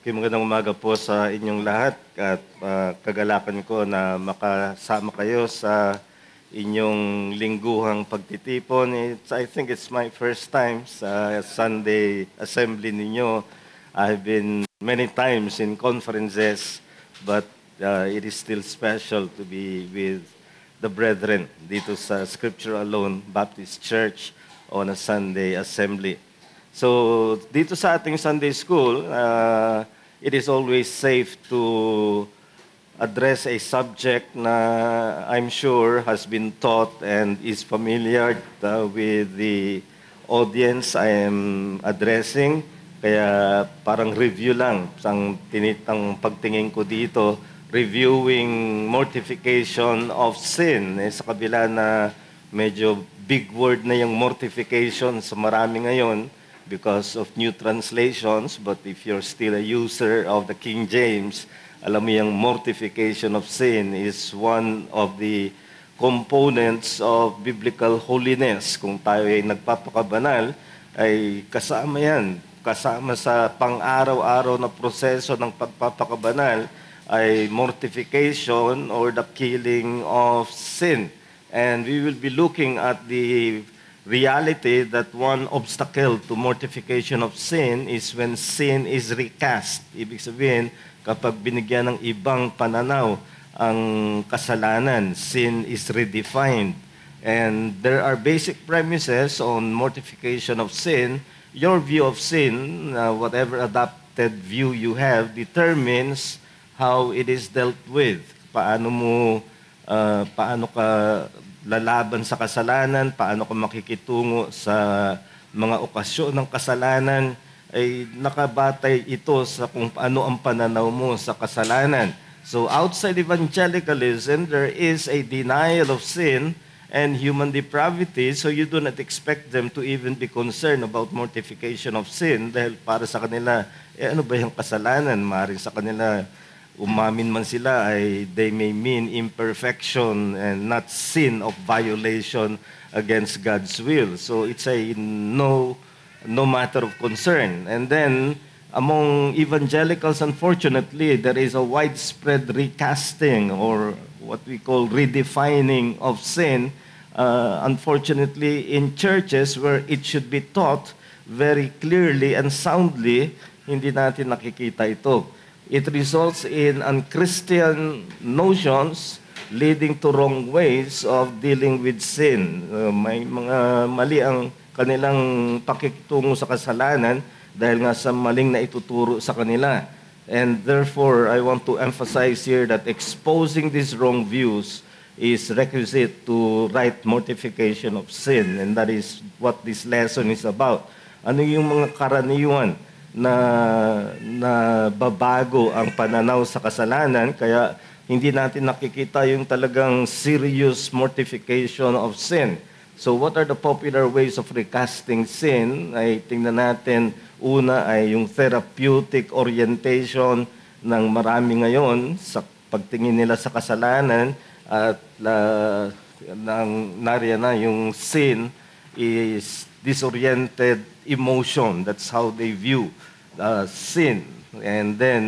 Magandang umaga po sa inyong lahat at kagalakan ko na makasama kayo sa inyong lingguhang pagtitipon. I think it's my first time sa Sunday assembly ninyo. I've been many times in conferences, but it is still special to be with the brethren dito sa Scripture Alone Baptist Church on a Sunday assembly. So, dito sa ating Sunday school, it is always safe to address a subject na I'm sure has been taught and is familiar with the audience I am addressing. Kaya parang review lang ang pagtingin ko dito, reviewing mortification of sin. Sa kabila na medyo big word na yung mortification sa marami ngayon, because of new translations, but if you're still a user of the King James, alam mo yung mortification of sin is one of the components of biblical holiness. Kung tayo ay nagpapakabanal, ay kasama yan. Kasama sa pang-araw-araw na proseso ng pagpapakabanal ay mortification or the killing of sin. And we will be looking at the reality that one obstacle to mortification of sin is when sin is recast. Ibig sabihin, kapag binigyan ng ibang pananaw ang kasalanan, sin is redefined. And there are basic premises on mortification of sin. Your view of sin, whatever adapted view you have, determines how it is dealt with. Paano ka lalaban sa kasalanan, paano ka makikitungo sa mga okasyon ng kasalanan, ay nakabatay ito sa kung ano ang pananaw mo sa kasalanan. So outside evangelicalism, there is a denial of sin and human depravity, so you do not expect them to even be concerned about mortification of sin dahil para sa kanila, ano ba yung kasalanan? Maaaring sa kanila, umamin man sila ay they may mean imperfection and not sin of violation against God's will. So it's a no matter of concern. And then among evangelicals, unfortunately, there is a widespread recasting or what we call redefining of sin, unfortunately, in churches where it should be taught very clearly and soundly, hindi natin nakikita ito. It results in unchristian notions leading to wrong ways of dealing with sin. May mga mali ang kanilang pakikitungo sa kasalanan dahil nga sa maling na ituturo sa kanila. And therefore, I want to emphasize here that exposing these wrong views is requisite to right mortification of sin. And that is what this lesson is about. Ano yung mga karaniwan na babago ang pananaw sa kasalanan, kaya hindi natin nakikita yung talagang serious mortification of sin. So what are the popular ways of recasting sin? Ay tingnan natin, una ay yung therapeutic orientation ng marami ngayon sa pagtingin nila sa kasalanan at nariyan na yung sin is disoriented emotion. That's how they view sin. And then,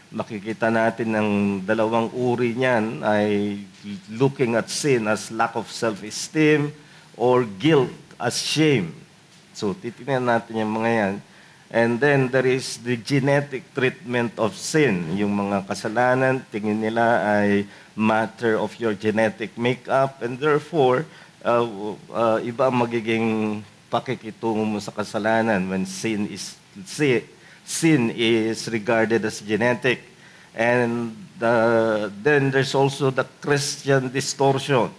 makikita natin ng dalawang uri niyan ay looking at sin as lack of self-esteem or guilt as shame. So, titingnan natin yung mga yan. And then, there is the genetic treatment of sin. Yung mga kasalanan, tingin nila ay matter of your genetic makeup. And therefore, iba ang magiging pakikitungo mo sa kasalanan when sin is regarded as genetic. And then there's also the Christian distortion.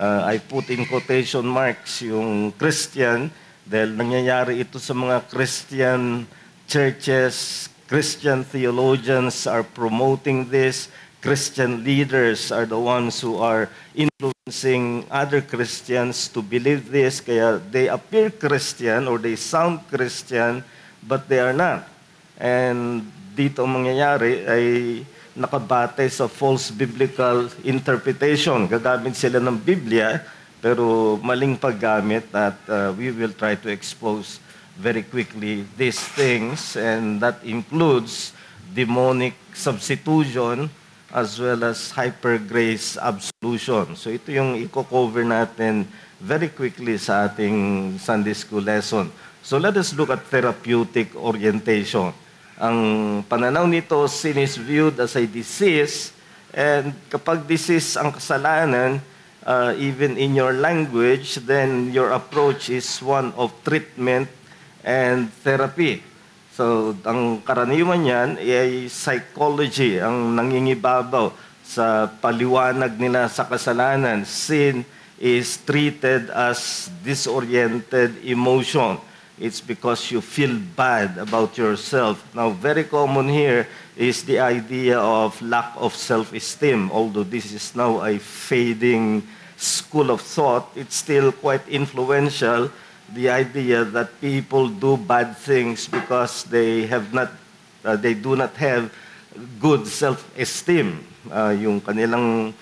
I put in quotation marks yung Christian dahil nangyayari ito sa mga Christian churches. Christian theologians are promoting this. Christian leaders are the ones who are influencing other Christians to believe this. Kaya they appear Christian or they sound Christian, but they are not. And dito ang mangyayari ay nakabatay sa false biblical interpretation. Gagamit sila ng Biblia, pero maling paggamit at we will try to expose very quickly these things, and that includes demonic substitution as well as hyper-grace absolution. So ito yung i-cover natin very quickly sa ating Sunday School lesson. So let us look at therapeutic orientation. Ang pananaw nito, sin is viewed as a disease, and kapag disease ang kasalanan, even in your language, then your approach is one of treatment and therapy. So, ang karaniwan yan ay psychology, ang nangingibabaw sa paliwanag nila sa kasalanan. Sin is treated as disoriented emotion. It's because you feel bad about yourself. Now, very common here is the idea of lack of self-esteem. Although this is now a fading school of thought, it's still quite influential. The idea that people do bad things because they do not have good self-esteem. Yung kanilang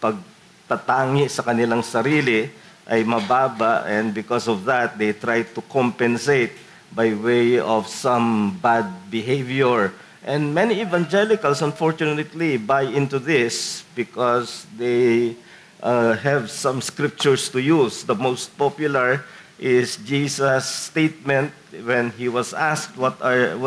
pagtatangi sa kanilang sarili ay mababa, and because of that, they try to compensate by way of some bad behavior. And many evangelicals, unfortunately, buy into this because they have some scriptures to use. The most popular is Jesus' statement when he was asked what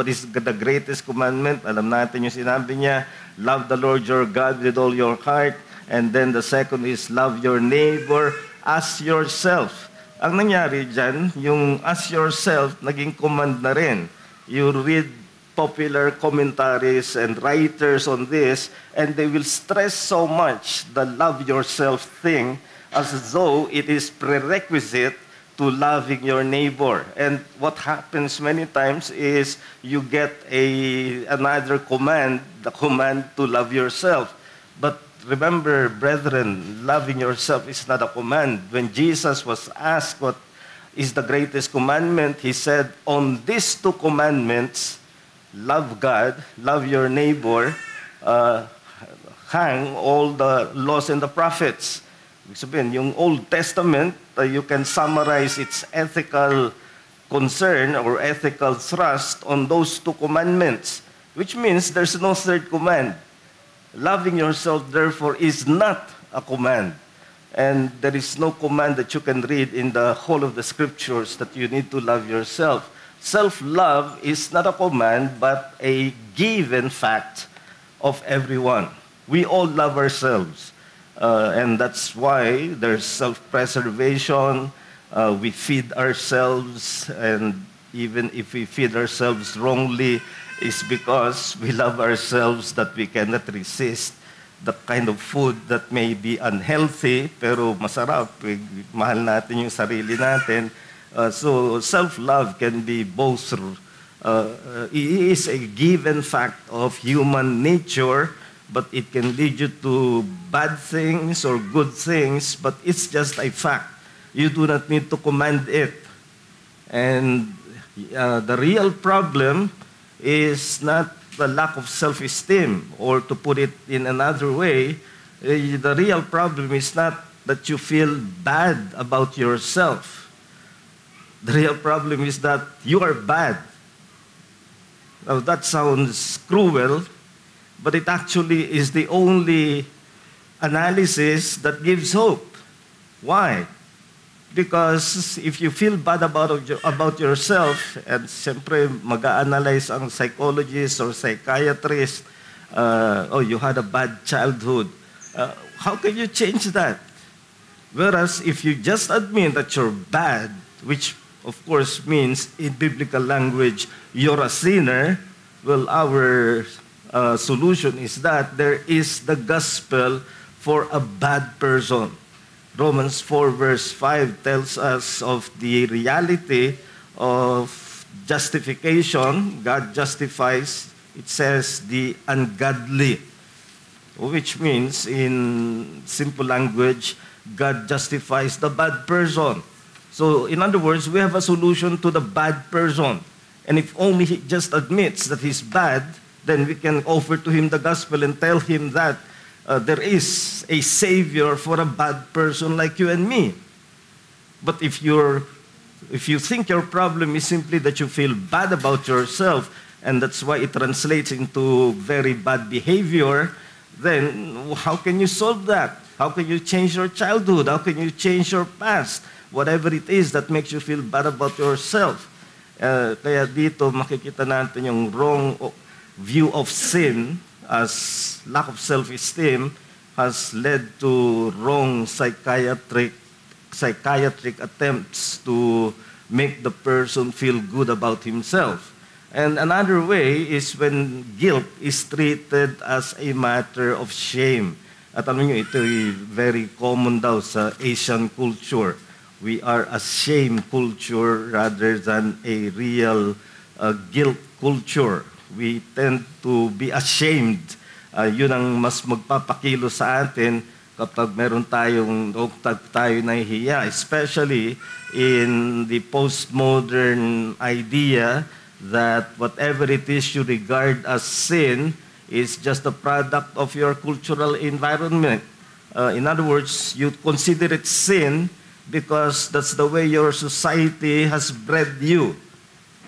is the greatest commandment. Alam natin yung sinabi niya, love the Lord your God with all your heart. And then the second is love your neighbor as yourself. Ang nangyari dyan, yung as yourself, naging command na rin. You read popular commentaries and writers on this, and they will stress so much the love yourself thing as though it is prerequisite to loving your neighbor. And what happens many times is you get another command, the command to love yourself. But remember, brethren, loving yourself is not a command. When Jesus was asked what is the greatest commandment, he said, on these two commandments, love God, love your neighbor, hang all the laws and the prophets. Ibig sabihin, yung Old Testament, you can summarize its ethical concern or ethical thrust on those two commandments, which means there's no third command. Loving yourself, therefore, is not a command. And there is no command that you can read in the whole of the scriptures that you need to love yourself. Self-love is not a command, but a given fact of everyone. We all love ourselves. And that's why there's self-preservation. We feed ourselves, and even if we feed ourselves wrongly, is because we love ourselves that we cannot resist the kind of food that may be unhealthy pero masarap. Mahal natin yung sarili natin. So self-love can be both. It is a given fact of human nature, but it can lead you to bad things or good things, but it's just a fact. You do not need to command it. And the real problem is not the lack of self-esteem, or to put it in another way, the real problem is not that you feel bad about yourself. The real problem is that you are bad. Now that sounds cruel, but it actually is the only analysis that gives hope. Why? Because if you feel bad about yourself, and siyempre mag-a-analyze ang psychologist or psychiatrist, you had a bad childhood. How can you change that? Whereas if you just admit that you're bad, which of course means in biblical language, you're a sinner, well, our solution is that there is the gospel for a bad person. Romans 4 verse 5 tells us of the reality of justification. God justifies, it says, the ungodly, which means in simple language, God justifies the bad person. So in other words, we have a solution to the bad person. And if only he just admits that he's bad, then we can offer to him the gospel and tell him that there is a savior for a bad person like you and me. But if you're If you think your problem is simply that you feel bad about yourself, and that's why it translates into very bad behavior, then how can you solve that? How can you change your childhood? How can you change your past? Whatever it is that makes you feel bad about yourself. Kaya dito makikita natin yung wrong view of sin as lack of self-esteem has led to wrong psychiatric attempts to make the person feel good about himself. And another way is when guilt is treated as a matter of shame. At alam nyo, ito ay very common daw sa Asian culture. We are a shame culture rather than a real guilt culture. We tend to be ashamed. Yun ang mas magpapakilo sa atin kapag meron tayong tayo nahihiya, especially in the postmodern idea that whatever it is you regard as sin is just a product of your cultural environment. In other words, you consider it sin because that's the way your society has bred you.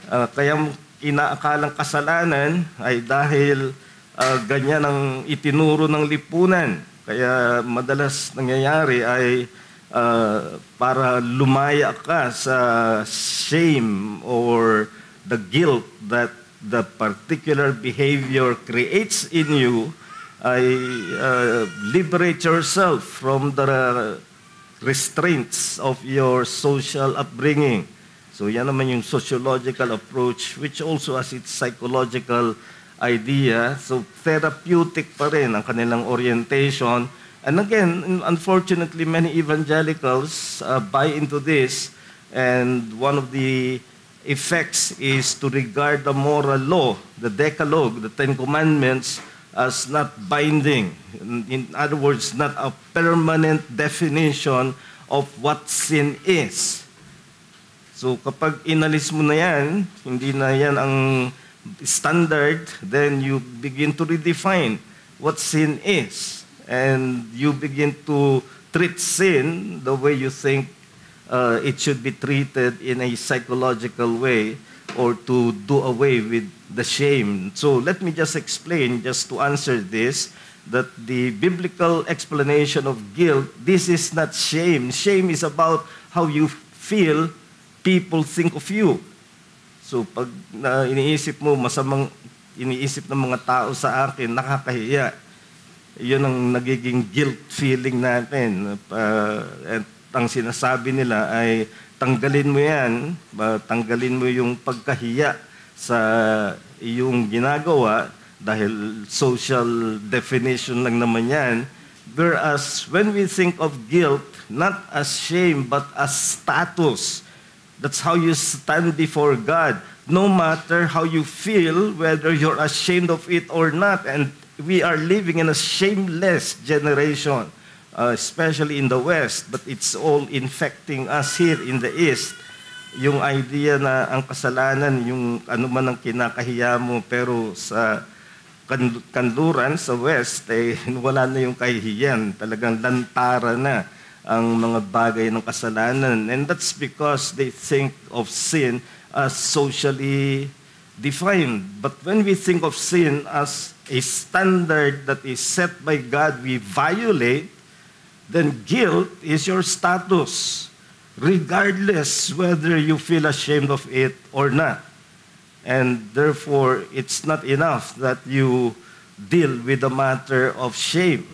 Kaya inaakalang kasalanan ay dahil ganyan ang itinuro ng lipunan. Kaya madalas nangyayari ay para lumaya ka sa shame or the guilt that the particular behavior creates in you, ay liberate yourself from the restraints of your social upbringing. So yan naman yung sociological approach, which also has its psychological idea. So therapeutic pa rin ang kanilang orientation. And again, unfortunately, many evangelicals buy into this, and one of the effects is to regard the moral law, the Decalogue, the Ten Commandments, as not binding. In other words, not a permanent definition of what sin is. So kapag inalis mo na yan, hindi na yan ang standard, then you begin to redefine what sin is. And you begin to treat sin the way you think it should be treated in a psychological way, or to do away with the shame. So let me just explain, just to answer this, that the biblical explanation of guilt, this is not shame. Shame is about how you feel people think of you. So pag iniisip mo, masamang iniisip ng mga tao sa akin, nakakahiya. Yun ang nagiging guilt feeling natin. And ang sinasabi nila ay tanggalin mo yan, tanggalin mo yung pagkahiya sa iyong ginagawa dahil social definition lang naman yan. Whereas when we think of guilt, not as shame but as status, that's how you stand before God. No matter how you feel, whether you're ashamed of it or not. And we are living in a shameless generation. Especially in the West, but it's all infecting us here in the East. Yung idea na ang kasalanan, yung ano man ang kinakahiya mo, pero sa kanluran, sa West, eh, wala na yung kahihiyan. Talagang lantara na ang mga bagay ng kasalanan. And that's because they think of sin as socially defined. But when we think of sin as a standard that is set by God, we violate, then guilt is your status, regardless whether you feel ashamed of it or not. And therefore, it's not enough that you deal with the matter of shame.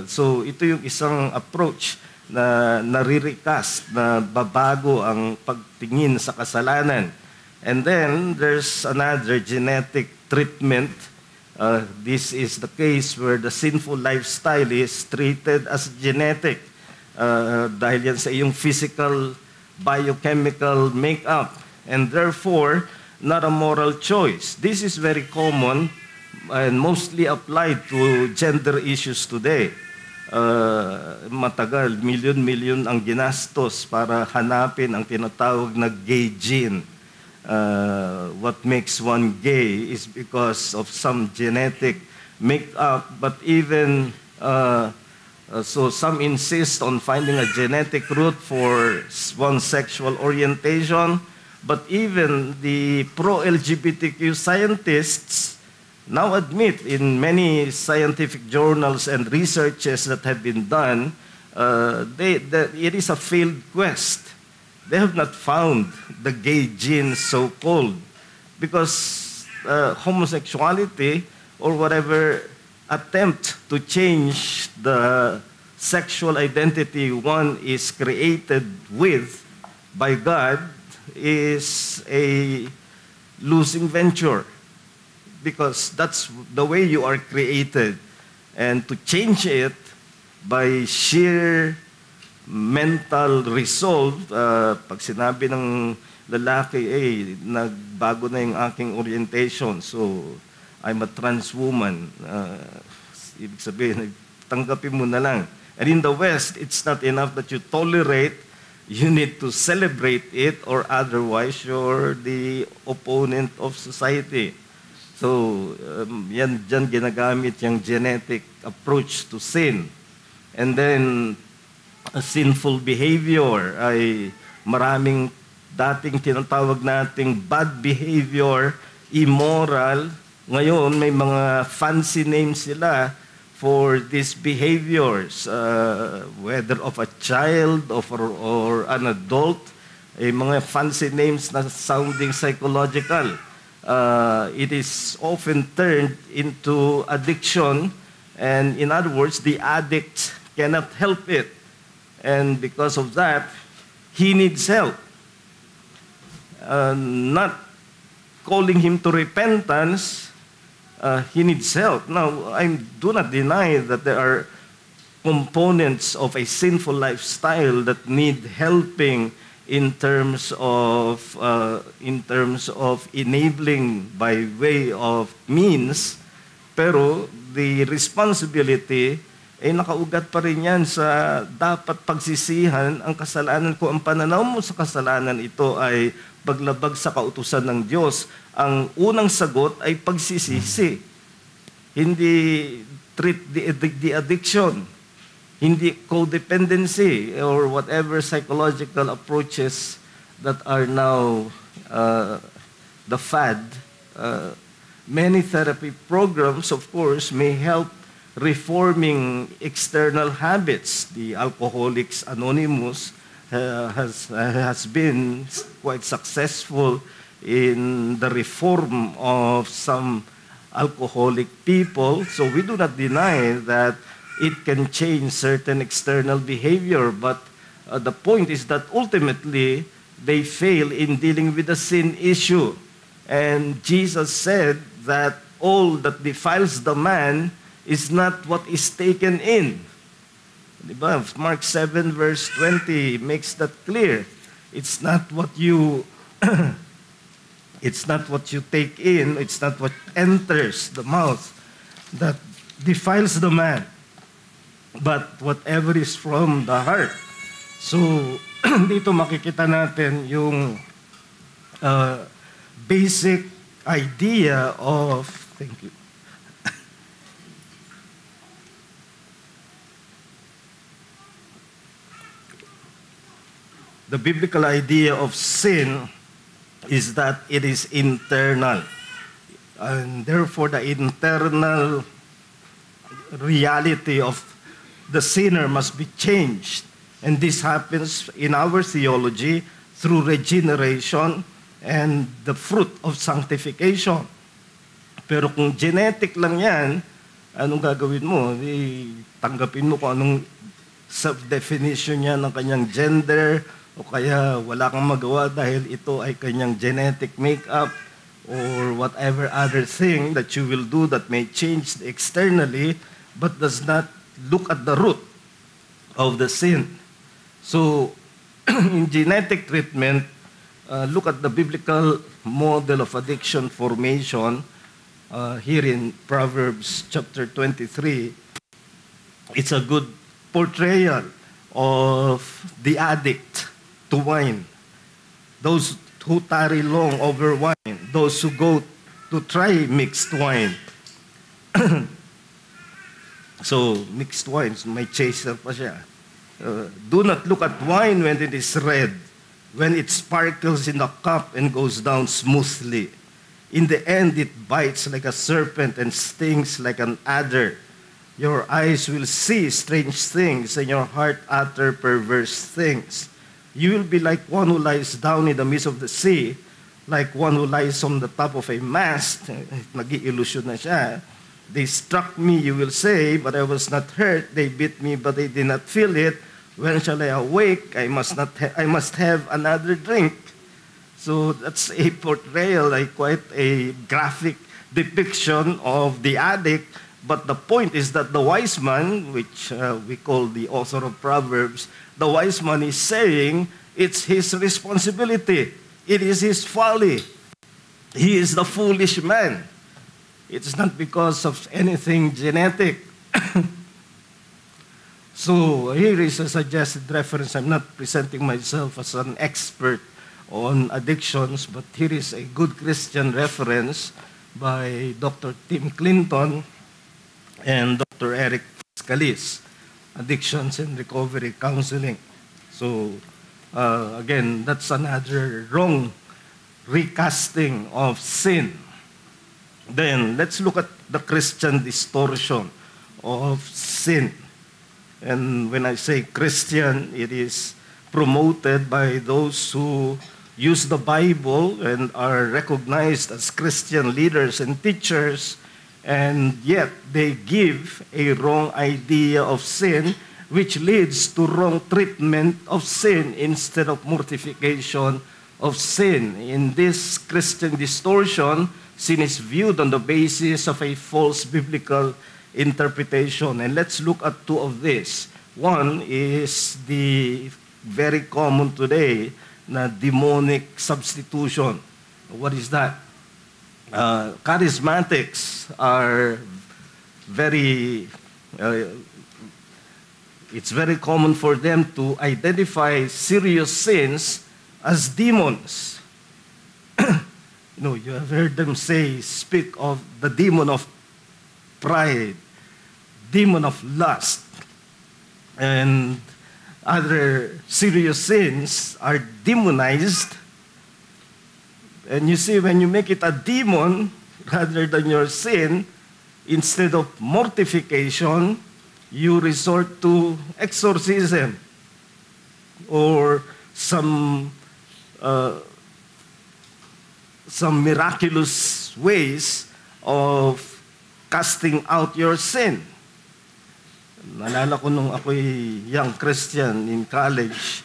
So ito yung isang approach na nare-recast, na babago ang pagtingin sa kasalanan. And then, there's another genetic treatment. This is the case where the sinful lifestyle is treated as genetic dahil yan sa iyong physical, biochemical makeup, and therefore not a moral choice. This is very common and mostly applied to gender issues today. Matagal, milyon-milyon ang ginastos para hanapin ang tinatawag na gay gene. What makes one gay is because of some genetic makeup, but even So some insist on finding a genetic root for one's sexual orientation, but even the pro-LGBTQ scientists now admit in many scientific journals and researches that have been done, that it is a failed quest. They have not found the gay gene, so-called, because homosexuality or whatever attempt to change the sexual identity one is created with by God is a losing venture, because that's the way you are created. And to change it by sheer mental resolve, pag sinabi ng lalaki, nagbago na yung aking orientation, so I'm a trans woman. Ibig sabihin, tanggapin mo na lang. And in the West, it's not enough that you tolerate, you need to celebrate it, or otherwise you're the opponent of society. So, dyan ginagamit yung genetic approach to sin. And then, a sinful behavior ay maraming dating tinatawag nating bad behavior, immoral. Ngayon, may mga fancy names sila for these behaviors, whether of a child or an adult, mga fancy names na sounding psychological. It is often turned into addiction, and in other words, the addict cannot help it. And because of that, he needs help. Not calling him to repentance, he needs help. Now, I do not deny that there are components of a sinful lifestyle that need helping in terms of enabling by way of means, pero the responsibility ay nakaugat pa rin yan sa dapat pagsisihan ang kasalanan. Kung ang pananaw mo sa kasalanan ito ay paglabag sa kautusan ng Diyos, ang unang sagot ay pagsisisi. Hindi treat the addiction, hindi codependency, or whatever psychological approaches that are now the fad. Many therapy programs, of course, may help reforming external habits. The Alcoholics Anonymous has been quite successful in the reform of some alcoholic people. So we do not deny that it can change certain external behavior, but the point is that ultimately they fail in dealing with the sin issue. And Jesus said that all that defiles the man is not what is taken in. Diba? Mark 7 verse 20 makes that clear. It's not what you it's not what you take in, it's not what enters the mouth that defiles the man, but whatever is from the heart. So, dito makikita natin yung basic idea of, thank you, the biblical idea of sin is that it is internal. And therefore, the internal reality of the sinner must be changed. And this happens in our theology through regeneration and the fruit of sanctification. Pero kung genetic lang yan, anong gagawin mo? Tanggapin mo kung anong self-definition niya ng kanyang gender, o kaya wala kang magawa dahil ito ay kanyang genetic makeup, or whatever other thing that you will do that may change externally but does not look at the root of the sin. So, in genetic treatment, look at the biblical model of addiction formation here in Proverbs chapter 23. It's a good portrayal of the addict to wine. Those who tarry long over wine, those who go to try mixed wine. So, mixed wines, may chaser pa siya. Do not look at wine when it is red, when it sparkles in the cup and goes down smoothly. In the end, it bites like a serpent and stings like an adder. Your eyes will see strange things, and your heart utter perverse things. You will be like one who lies down in the midst of the sea, like one who lies on the top of a mast. Nag-i-illusion na siya. They struck me, you will say, but I was not hurt. They beat me, but I did not feel it. When shall I awake? I must have another drink. So that's a portrayal, quite a graphic depiction of the addict. But the point is that the wise man, which we call the author of Proverbs, the wise man is saying it's his responsibility. It is his folly. He is the foolish man. It's not because of anything genetic. So here is a suggested reference. I'm not presenting myself as an expert on addictions, but here is a good Christian reference by Dr. Tim Clinton and Dr. Eric Scalise, Addictions and Recovery Counseling. So again, that's another wrong recasting of sin. Then let's look at the Christian distortion of sin. And when I say Christian, it is promoted by those who use the Bible and are recognized as Christian leaders and teachers, and yet they give a wrong idea of sin, which leads to wrong treatment of sin instead of mortification of sin. In this Christian distortion, sin is viewed on the basis of a false biblical interpretation. And let's look at two of these. One is the very common today, na demonic substitution. What is that? Charismatics are it's very common for them to identify serious sins as demons. You have heard them speak of the demon of pride, demon of lust, and other serious sins are demonized. And you see, when you make it a demon rather than your sin, instead of mortification, you resort to exorcism or some miraculous ways of casting out your sin. Naalala ko nung ako'y young Christian in college,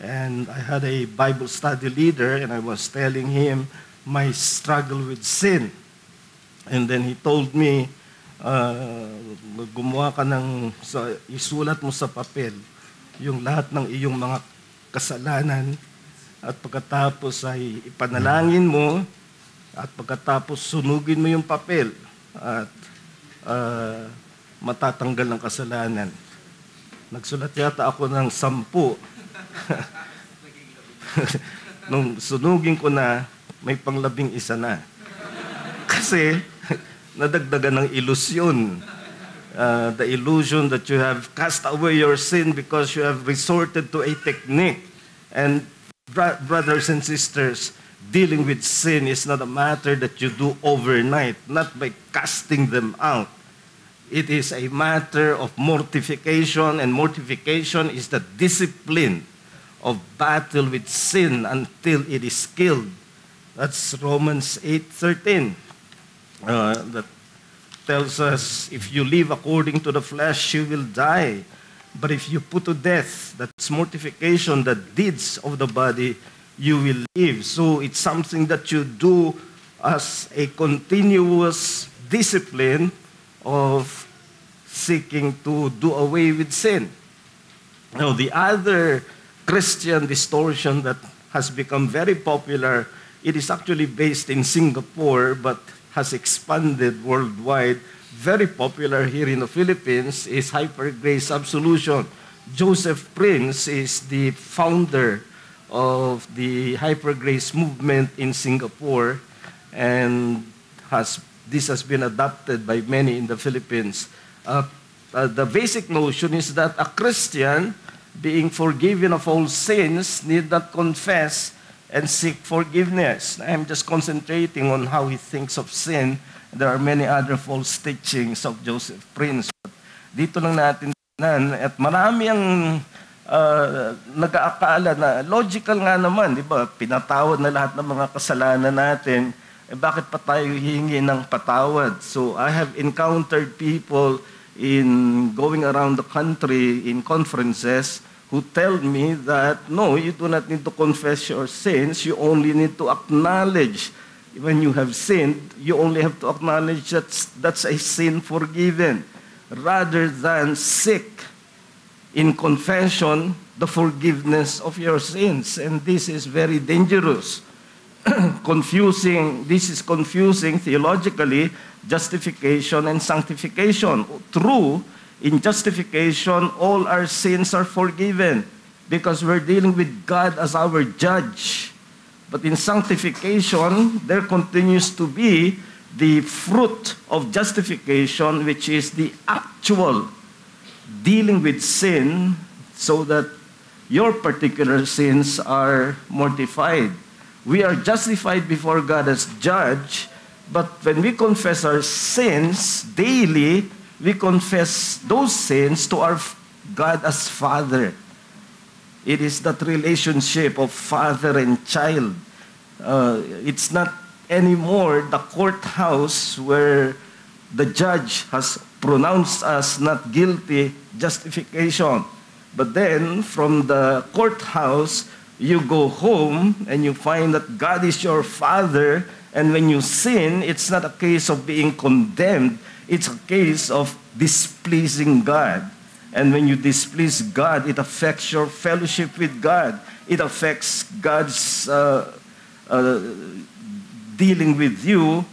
and I had a Bible study leader, and I was telling him my struggle with sin. And then he told me, gumawa ka isulat mo sa papel yung lahat ng iyong mga kasalanan, at pagkatapos ay ipanalangin mo, at pagkatapos sunugin mo yung papel, at matatanggal ng kasalanan. Nagsulat yata ako ng 10. Nung sunugin ko na, may pang-11 na. Kasi, nadagdagan ng ilusyon. The illusion that you have cast away your sin because you have resorted to a technique. And brothers and sisters, dealing with sin is not a matter that you do overnight, not by casting them out. It is a matter of mortification, and mortification is the discipline of battle with sin until it is killed. That's Romans 8:13. That tells us, if you live according to the flesh, you will die. But if you put to death, that's mortification, the deeds of the body, you will live. So it's something that you do as a continuous discipline of seeking to do away with sin. Now, the other Christian distortion that has become very popular, it is actually based in Singapore but has expanded worldwide. Very popular here in the Philippines is hyper-grace absolution. Joseph Prince is the founder of the hyper-grace movement in Singapore, and this has been adopted by many in the Philippines. the basic notion is that a Christian, being forgiven of all sins, need not confess and seek forgiveness. I'm just concentrating on how he thinks of sin. There are many other false teachings of Joseph Prince. Dito lang natin at marami ang nag-aakala na logical nga naman, di ba? Pinatawad na lahat ng mga kasalanan natin. Bakit pa tayo hihingi ng patawad? So I have encountered people in going around the country in conferences who tell me that, no, you do not need to confess your sins. You only need to acknowledge when you have sinned. You only have to acknowledge that that's a sin forgiven, rather than seek in confession the forgiveness of your sins. And this is very dangerous. This is confusing theologically justification and sanctification. True, in justification, all our sins are forgiven because we're dealing with God as our judge. But in sanctification, there continues to be the fruit of justification, which is the actual dealing with sin so that your particular sins are mortified. We are justified before God as judge, but when we confess our sins daily, we confess those sins to our God as Father. It is that relationship of father and child. It's not anymore the courthouse where the judge has pronounced us not guilty, justification. But then, from the courthouse, you go home and you find that God is your Father, and when you sin, it's not a case of being condemned, it's a case of displeasing God. And when you displease God, it affects your fellowship with God. It affects God's dealing with you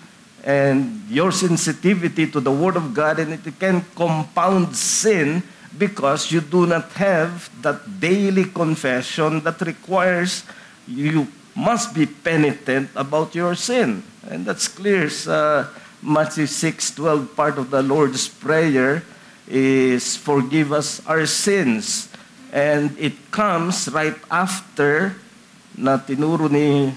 and your sensitivity to the Word of God, and it can compound sin because you do not have that daily confession that requires you must be penitent about your sin. And that's clear. Matthew 6:12, part of the Lord's Prayer, is forgive us our sins. And it comes right after na tinuro ng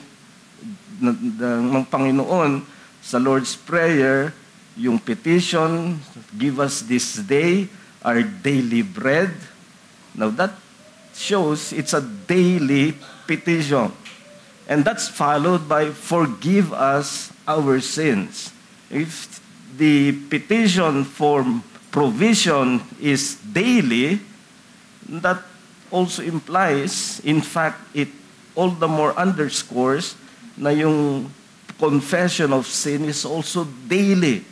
Panginoon sa Lord's Prayer, yung petition, give us this day our daily bread. Now that shows it's a daily petition. And that's followed by forgive us our sins. If the petition for provision is daily, that also implies, in fact, it all the more underscores na yung confession of sin is also daily.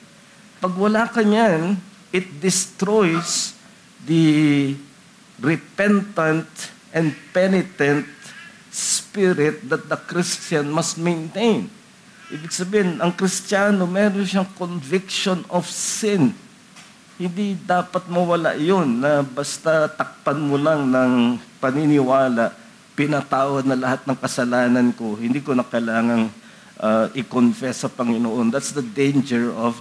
Pag wala ka niyan, it destroys the repentant and penitent spirit that the Christian must maintain. Ibig sabihin, ang Kristiyano, meron siyang conviction of sin. Hindi dapat mawala yun na basta takpan mo lang ng paniniwala, pinatawad na lahat ng kasalanan ko, hindi ko na kailangang i-confess sa Panginoon. That's the danger of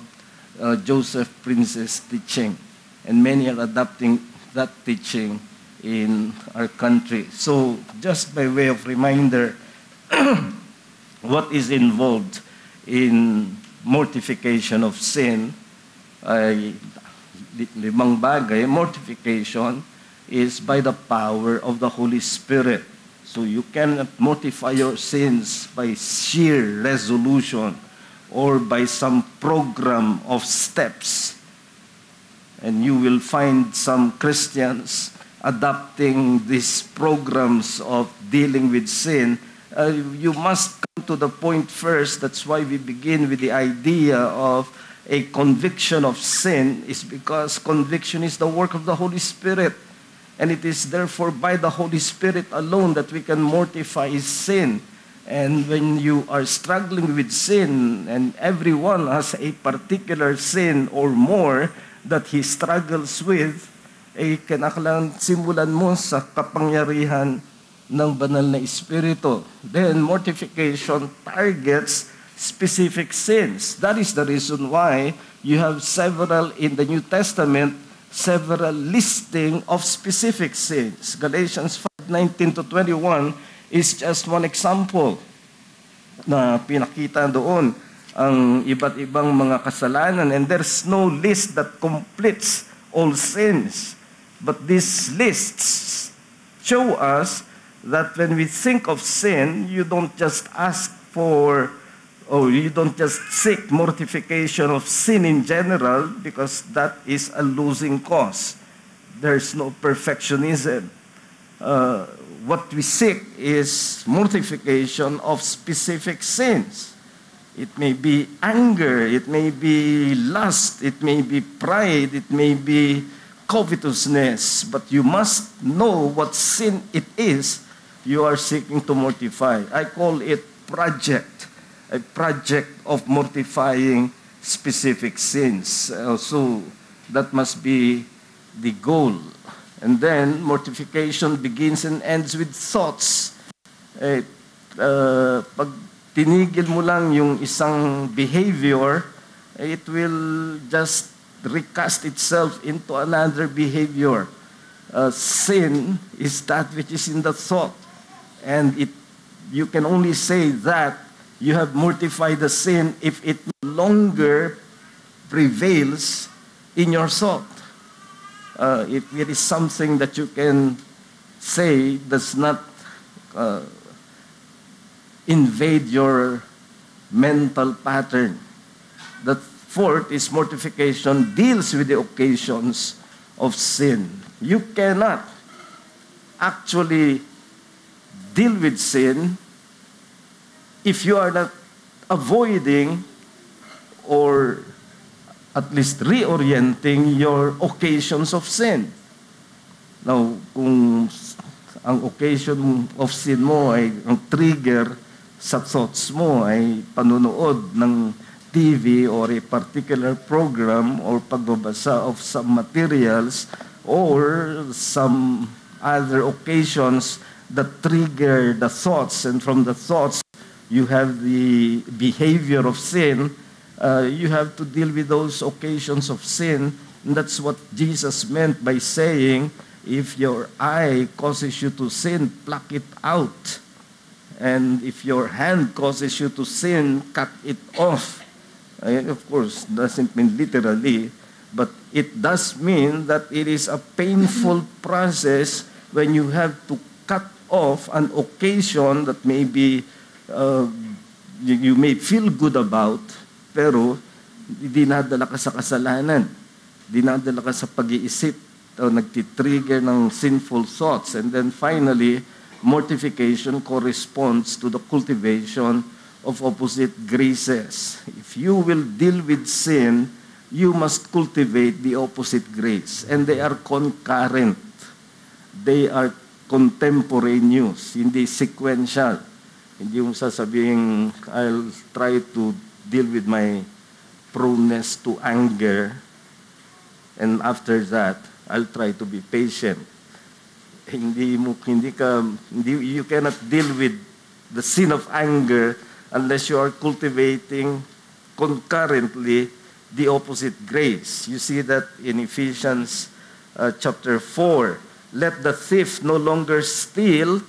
Joseph Prince's teaching. And many are adopting that teaching in our country. So, just by way of reminder, what is involved in mortification of sin ay limang bagay. Mortification is by the power of the Holy Spirit. So you cannot mortify your sins by sheer resolution or by some program of steps. And you will find some Christians adopting these programs of dealing with sin. You must come to the point first. That's why we begin with the idea of a conviction of sin, is because conviction is the work of the Holy Spirit. And it is therefore by the Holy Spirit alone that we can mortify sin. And when you are struggling with sin, and everyone has a particular sin or more that he struggles with, kinakailangan simulan mo sa kapangyarihan ng banal na Espiritu. Then mortification targets specific sins. That is the reason why you have several in the New Testament several listing of specific sins. Galatians 5:19 to 21 is just one example na pinakita doon ang iba't ibang mga kasalanan, and there's no list that completes all sins. But these lists show us that when we think of sin, you don't just ask for, or you don't just seek mortification of sin in general, because that is a losing cause. There's no perfectionism. What we seek is mortification of specific sins. It may be anger, it may be lust, it may be pride, it may be covetousness, but you must know what sin it is you are seeking to mortify. I call it a project of mortifying specific sins. So that must be the goal. And then mortification begins and ends with thoughts. Pag tinigil mo lang yung isang behavior, it will just recast itself into another behavior. Sin is that which is in the thought. And you can only say that you have mortified the sin if it no longer prevails in your thought. If it is something that you can say does not invade your mental pattern. The fourth is mortification deals with the occasions of sin. You cannot actually deal with sin if you are not avoiding or at least reorienting your occasions of sin. Now, kung ang occasion of sin mo ay ang trigger sa thoughts mo ay panunood ng TV or a particular program or pagbabasa of some materials or some other occasions that trigger the thoughts, and from the thoughts you have the behavior of sin, you have to deal with those occasions of sin. And that's what Jesus meant by saying, if your eye causes you to sin, pluck it out. And if your hand causes you to sin, cut it off. And of course, doesn't mean literally, but it does mean that it is a painful process when you have to cut off an occasion that maybe you may feel good about, pero dinadala ka sa kasalanan, dinadala ka sa pag-iisip, o nagtitrigger ng sinful thoughts. And then finally, mortification corresponds to the cultivation of opposite graces. If you will deal with sin, you must cultivate the opposite grace. And they are concurrent. They are contemporaneous, hindi sequential. Hindi yung sasabihin, I'll try to deal with my proneness to anger, and after that, I'll try to be patient. You cannot deal with the sin of anger unless you are cultivating concurrently the opposite grace. You see that in Ephesians chapter 4. Let the thief no longer steal,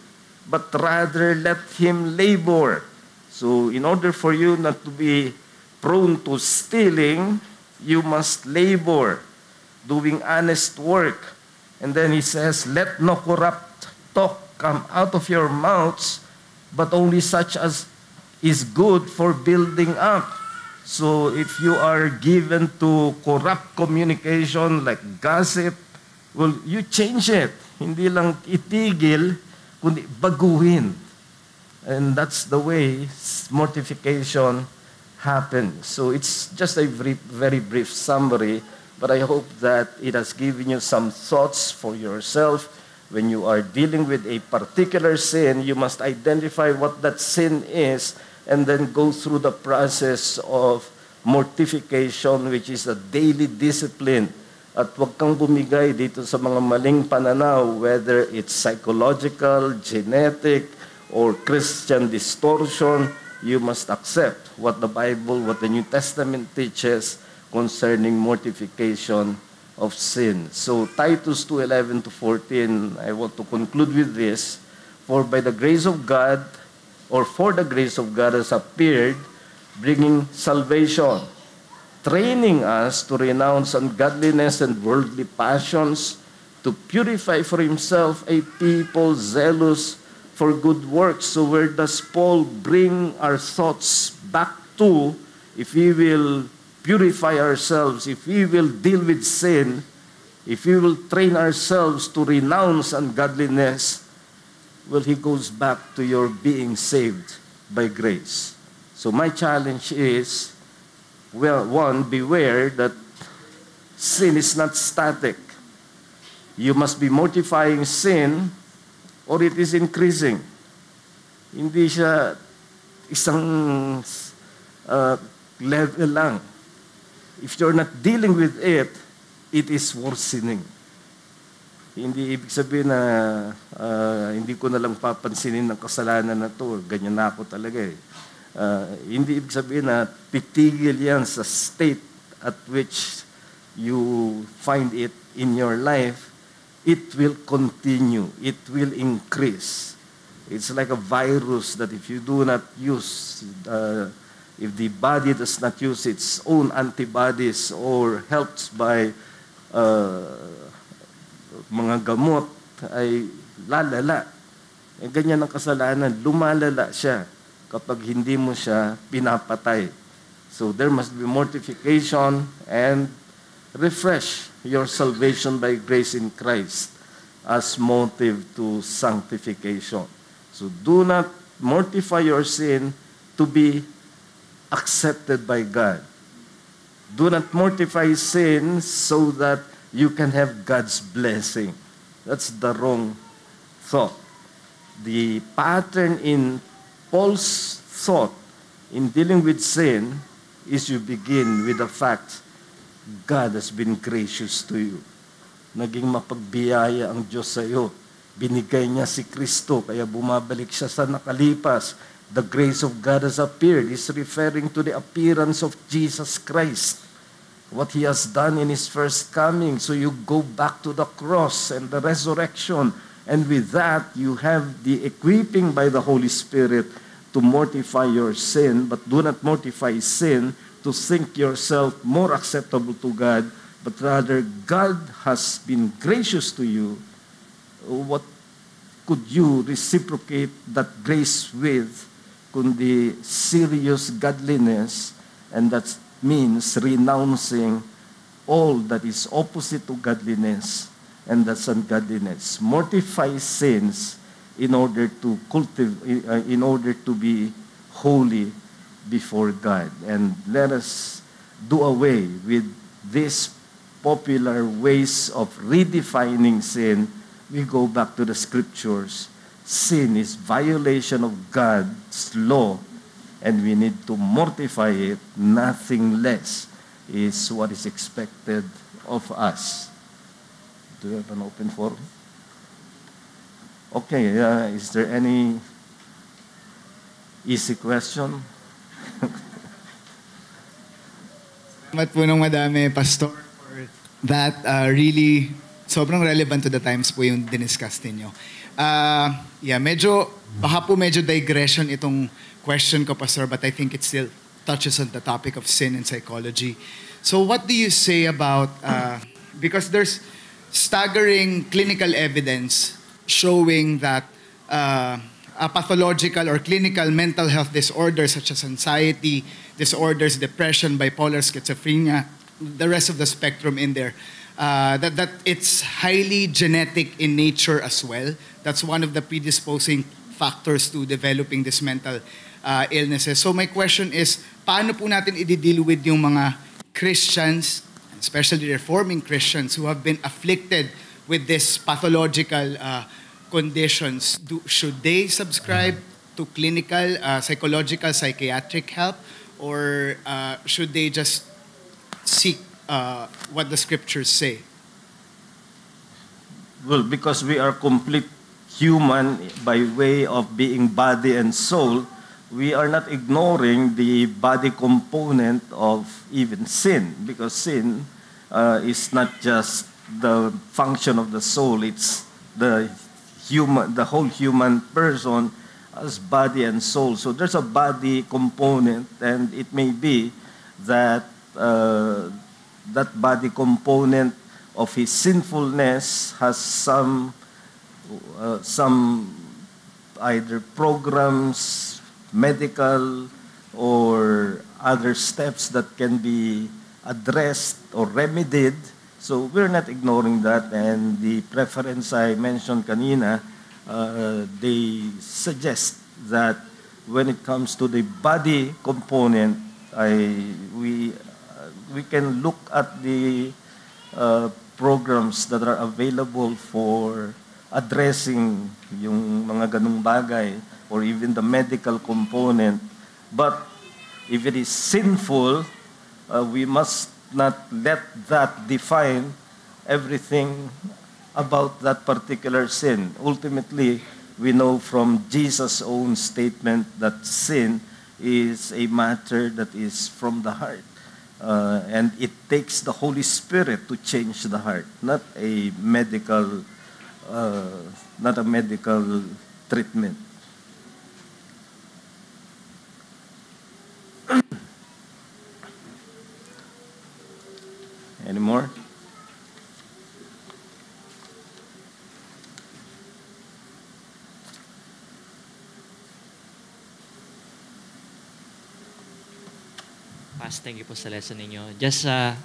but rather let him labor. So in order for you not to be prone to stealing, you must labor, doing honest work. And then he says, let no corrupt talk come out of your mouths, but only such as is good for building up. So if you are given to corrupt communication like gossip, well, you change it. Hindi lang itigil, kundi baguhin. And that's the way mortification happens. So it's just a very brief summary, but I hope that it has given you some thoughts for yourself. When you are dealing with a particular sin, you must identify what that sin is and then go through the process of mortification, which is a daily discipline. At huwag kang bumigay dito sa mga maling pananaw, whether it's psychological, genetic, or Christian distortion. You must accept what the Bible, what the New Testament teaches concerning mortification of sin. So Titus 2:11 to 14, I want to conclude with this. For the grace of God has appeared, bringing salvation, training us to renounce ungodliness and worldly passions, to purify for himself a people zealous for good works. So where does Paul bring our thoughts back to? If we will purify ourselves, if we will deal with sin, if we will train ourselves to renounce ungodliness, well, he goes back to your being saved by grace. So my challenge is, well, one, beware that sin is not static. You must be mortifying sin or it is increasing. Hindi siya isang level lang. If you're not dealing with it, it is worsening. Hindi ibig sabihin na hindi ko na lang papansinin ng kasalanan na to. Ganyan na ako talaga eh. Hindi ibig sabihin na titigil yan sa state at which you find it in your life. It will continue. It will increase. It's like a virus that if you do not use, if the body does not use its own antibodies or helped by mga gamot, ay lalala. E ganyan ang kasalanan, lumalala siya kapag hindi mo siya pinapatay. So there must be mortification and refresh your salvation by grace in Christ as motive to sanctification. So do not mortify your sin to be accepted by God. Do not mortify sin so that you can have God's blessing. That's the wrong thought. The pattern in Paul's thought in dealing with sin is you begin with the fact God has been gracious to you. Naging mapagbiyaya ang Diyos sa iyo. Binigay niya si Kristo, kaya bumabalik siya sa nakalipas. The grace of God has appeared. He's referring to the appearance of Jesus Christ. What He has done in His first coming. So you go back to the cross and the resurrection. And with that, you have the equipping by the Holy Spirit to mortify your sin. But do not mortify sin to think yourself more acceptable to God. But rather, God has been gracious to you. What could you reciprocate that grace with? Kundi serious godliness, and that means renouncing all that is opposite to godliness, and that's ungodliness. Mortify sins in order to in order to be holy before God. And let us do away with these popular ways of redefining sin. We go back to the scriptures. Sin is violation of God's law, and we need to mortify it. Nothing less is what is expected of us. Do you have an open forum? Okay, is there any easy question? Salamat po ng madami, Pastor, for that. Really, sobrang relevant to the times po yung diniscuss ninyo. Baka po medyo digression itong question ko, Pastor, but I think it still touches on the topic of sin and psychology. So what do you say about, because there's staggering clinical evidence showing that a pathological or clinical mental health disorders such as anxiety disorders, depression, bipolar, schizophrenia, the rest of the spectrum in there, that it's highly genetic in nature as well. That's one of the predisposing factors to developing this mental illnesses. So my question is, paano po natin i-deal with yung mga Christians, especially reforming Christians who have been afflicted with this pathological conditions? Should they subscribe to clinical, psychological, psychiatric help, or should they just seek what the scriptures say? Well, because we are complete human by way of being body and soul, we are not ignoring the body component of even sin, because sin is not just the function of the soul, it's the whole human person as body and soul. So there's a body component, and it may be that that body component of his sinfulness has some either programs, medical, or other steps that can be addressed or remedied. So we're not ignoring that, and the preference I mentioned kanina, they suggest that when it comes to the body component, we can look at the programs that are available for addressing yung mga ganung bagay, or even the medical component. But if it is sinful, we must not let that define everything about that particular sin. Ultimately, we know from Jesus' own statement that sin is a matter that is from the heart. And it takes the Holy Spirit to change the heart, not a medical treatment. Any more? Thank you po sa lesson ninyo. Just a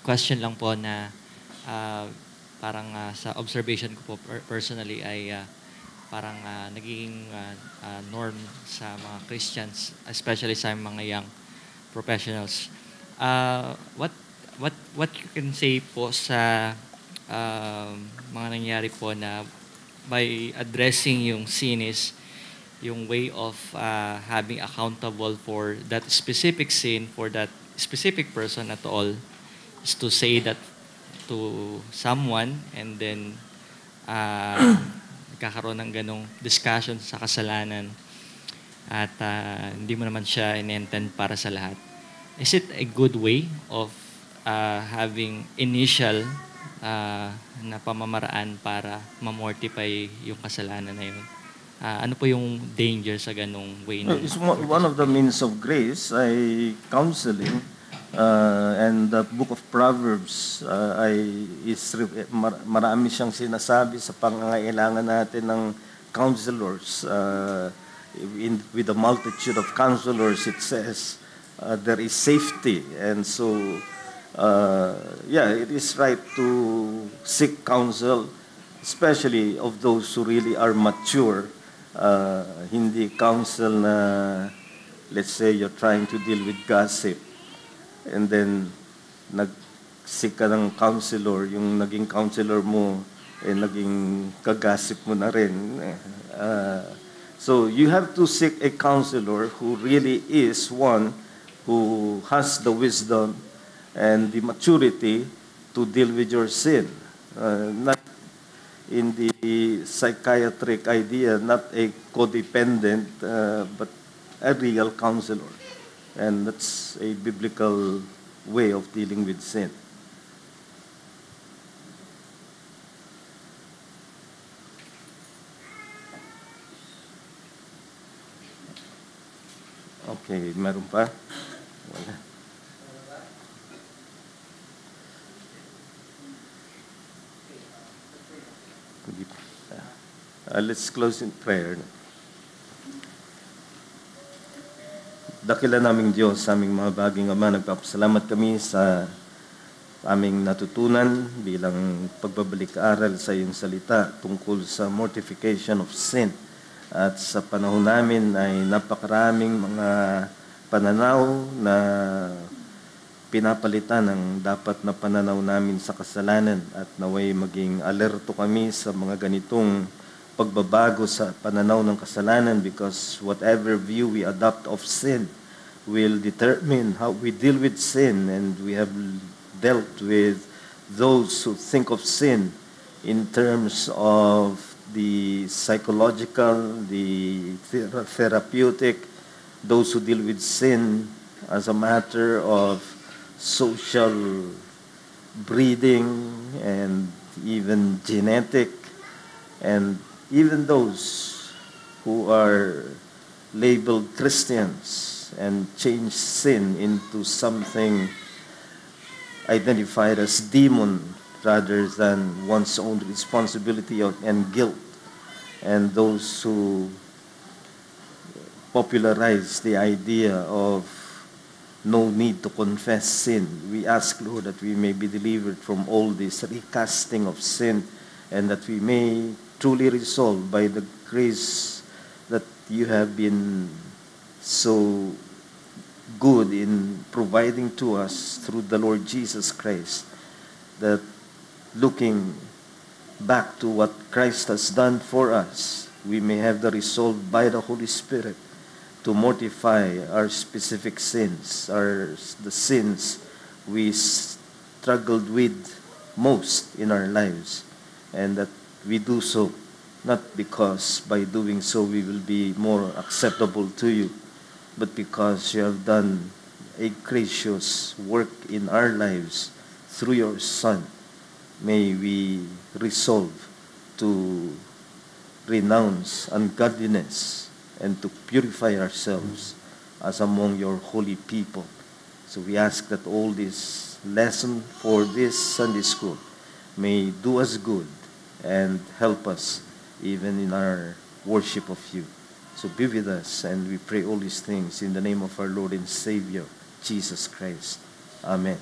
question lang po na parang sa observation ko po personally ay parang nagiging norm sa mga Christians, especially sa mga young professionals. What you can say po sa mga nangyari po na by addressing yung sin is yung way of having accountable for that specific sin for that specific person at all is to say that to someone, and then nagkakaroon ng ganong discussion sa kasalanan at hindi mo naman siya in-intend para sa lahat. Is it a good way of having initial na pamamaraan para mamortify yung kasalanan na yun? Ano po yung danger sa ganong way? It's one of the means of grace ay counseling, and the book of Proverbs marami siyang sinasabi sa pangangailangan natin ng counselors. With the multitude of counselors, it says there is safety, and so it is right to seek counsel, especially of those who really are mature. Hindi counsel na, let's say, you're trying to deal with gossip, and then nag-seek ka ng counselor, yung naging counselor mo, naging kagasip mo na rin. So you have to seek a counselor who really is one who has the wisdom and the maturity to deal with your sin. Not in the psychiatric idea, not a codependent, but a real counselor. And that's a biblical way of dealing with sin. Okay, meron pa? Wala. Let's close in prayer. Dakila naming Diyos, sa aming mga baging Ama, nagpapasalamat kami sa aming natutunan bilang pagbabalik-aral sa iyong salita tungkol sa mortification of sin. At sa panahon namin ay napakaraming mga pananaw na pinapalitan ng dapat na pananaw namin sa kasalanan, at naway maging alerto kami sa mga ganitong pagbabago sa pananaw ng kasalanan, because whatever view we adopt of sin will determine how we deal with sin. And we have dealt with those who think of sin in terms of the psychological, the therapeutic, those who deal with sin as a matter of social breeding and even genetic, and even those who are labeled Christians and change sin into something identified as demon rather than one's own responsibility and guilt, and those who popularize the idea of no need to confess sin. We ask, Lord, that we may be delivered from all this recasting of sin, and that we may truly resolve by the grace that you have been so good in providing to us through the Lord Jesus Christ, that looking back to what Christ has done for us, we may have the resolve by the Holy Spirit to mortify our specific sins, the sins we struggled with most in our lives, and that we do so not because by doing so we will be more acceptable to you, but because you have done a gracious work in our lives through your Son. May we resolve to renounce ungodliness and to purify ourselves as among your holy people. So we ask that all this lesson for this Sunday school may do us good and help us even in our worship of you. So be with us, and we pray all these things in the name of our Lord and Savior, Jesus Christ. Amen.